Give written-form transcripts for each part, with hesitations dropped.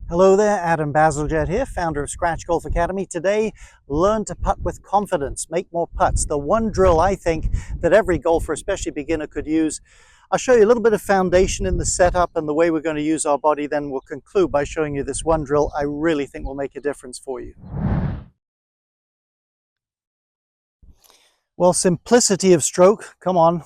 Hello there, Adam Bazalgette here, founder of Scratch Golf Academy. Today, learn to putt with confidence, make more putts. The one drill I think that every golfer, especially beginner, could use. I'll show you a little bit of foundation in the setup and the way we're going to use our body. Then we'll conclude by showing you this one drill I really think will make a difference for you. Well, simplicity of stroke, come on,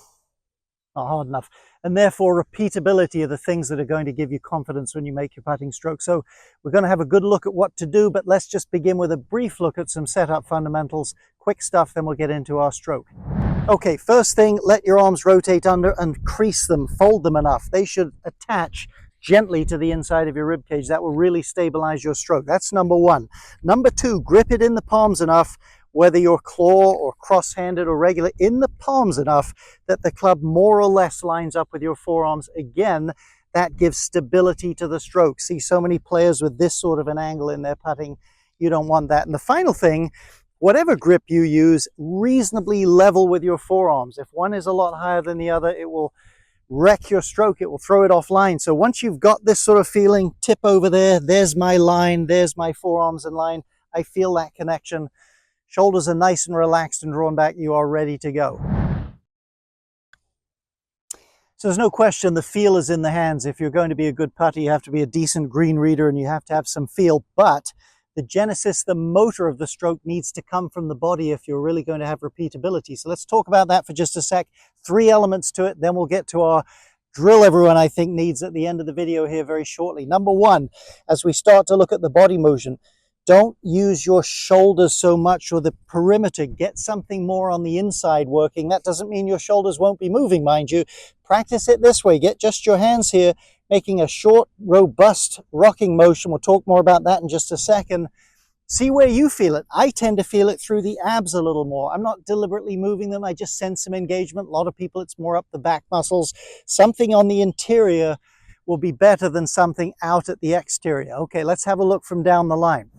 not hard enough. And therefore repeatability are the things that are going to give you confidence when you make your putting stroke. So we're going to have a good look at what to do, but let's just begin with a brief look at some setup fundamentals, quick stuff, then we'll get into our stroke. Okay, first thing, let your arms rotate under and crease them, fold them enough. They should attach gently to the inside of your rib cage. That will really stabilize your stroke. That's number one. Number two, grip it in the palms enough, whether you're claw or cross-handed or regular, in the palms enough that the club more or less lines up with your forearms. Again, that gives stability to the stroke. See so many players with this sort of an angle in their putting. You don't want that. And the final thing, whatever grip you use, reasonably level with your forearms. If one is a lot higher than the other, it will wreck your stroke. It will throw it offline. So once you've got this sort of feeling, tip over there, there's my line, there's my forearms in line. I feel that connection. Shoulders are nice and relaxed and drawn back. You are ready to go. So there's no question the feel is in the hands. If you're going to be a good putter, you have to be a decent green reader and you have to have some feel. But the genesis, the motor of the stroke needs to come from the body if you're really going to have repeatability. So let's talk about that for just a sec. 3 elements to it. Then we'll get to our drill everyone I think needs at the end of the video here very shortly. Number one, as we start to look at the body motion, don't use your shoulders so much or the perimeter. Get something more on the inside working. That doesn't mean your shoulders won't be moving, mind you. Practice it this way. Get just your hands here, making a short, robust rocking motion. We'll talk more about that in just a second. See where you feel it. I tend to feel it through the abs a little more. I'm not deliberately moving them. I just sense some engagement. A lot of people, it's more up the back muscles. Something on the interior will be better than something out at the exterior. Okay, let's have a look from down the line.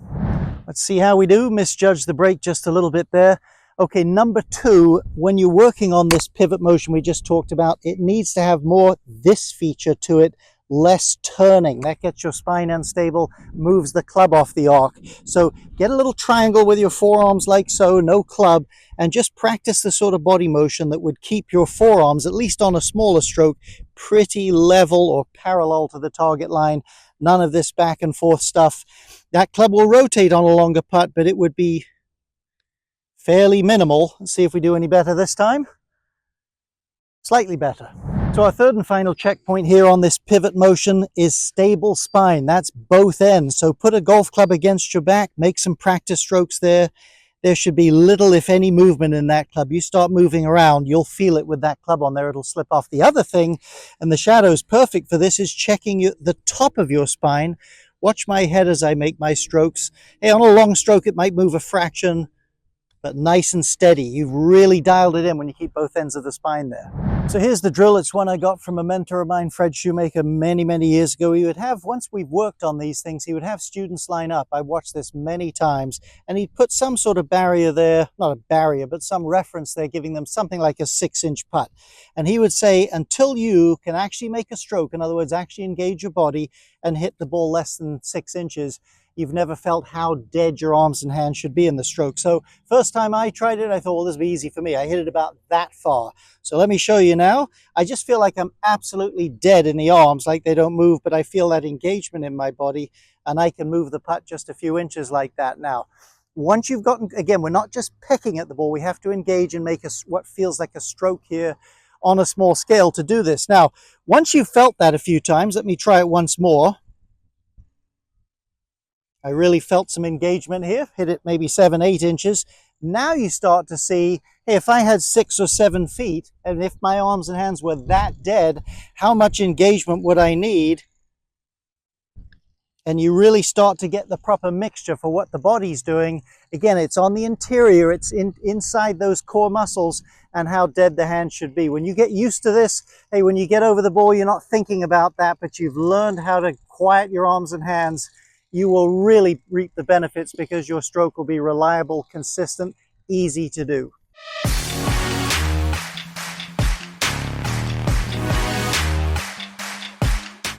Let's see how we do. Misjudged the break just a little bit there. Okay, number two, when you're working on this pivot motion we just talked about, it needs to have more this feature to it, less turning. That gets your spine unstable, moves the club off the arc. So get a little triangle with your forearms like so, no club, and just practice the sort of body motion that would keep your forearms, at least on a smaller stroke, pretty level or parallel to the target line. None of this back and forth stuff. That club will rotate on a longer putt, but it would be fairly minimal. Let's see if we do any better this time. Slightly better. So our third and final checkpoint here on this pivot motion is stable spine. That's both ends. So put a golf club against your back, make some practice strokes there. There should be little, if any, movement in that club. You start moving around, you'll feel it with that club on there. It'll slip off. The other thing, and the shadow is perfect for this, is checking the top of your spine. Watch my head as I make my strokes. Hey, on a long stroke, it might move a fraction, but nice and steady. You've really dialed it in when you keep both ends of the spine there. So here's the drill. It's one I got from a mentor of mine, Fred Shoemaker, many, many years ago. He would have, once we've worked on these things, he would have students line up. I watched this many times, and he'd put some sort of barrier there, not a barrier, but some reference there, giving them something like a 6-inch putt. And he would say, until you can actually make a stroke, in other words, actually engage your body and hit the ball less than 6 inches, you've never felt how dead your arms and hands should be in the stroke. So first time I tried it, I thought, well, this will be easy for me. I hit it about that far. So let me show you now. I just feel like I'm absolutely dead in the arms, like they don't move, but I feel that engagement in my body, and I can move the putt just a few inches like that now. Once you've gotten, again, we're not just pecking at the ball. We have to engage and make what feels like a stroke here on a small scale to do this. Now, once you've felt that a few times, let me try it once more. I really felt some engagement here, hit it maybe 7, 8 inches. Now you start to see, hey, if I had 6 or 7 feet, and if my arms and hands were that dead, how much engagement would I need? And you really start to get the proper mixture for what the body's doing. Again, it's on the interior, it's inside those core muscles, and how dead the hand should be. When you get used to this, hey, when you get over the ball, you're not thinking about that, but you've learned how to quiet your arms and hands. You will really reap the benefits because your stroke will be reliable, consistent, easy to do.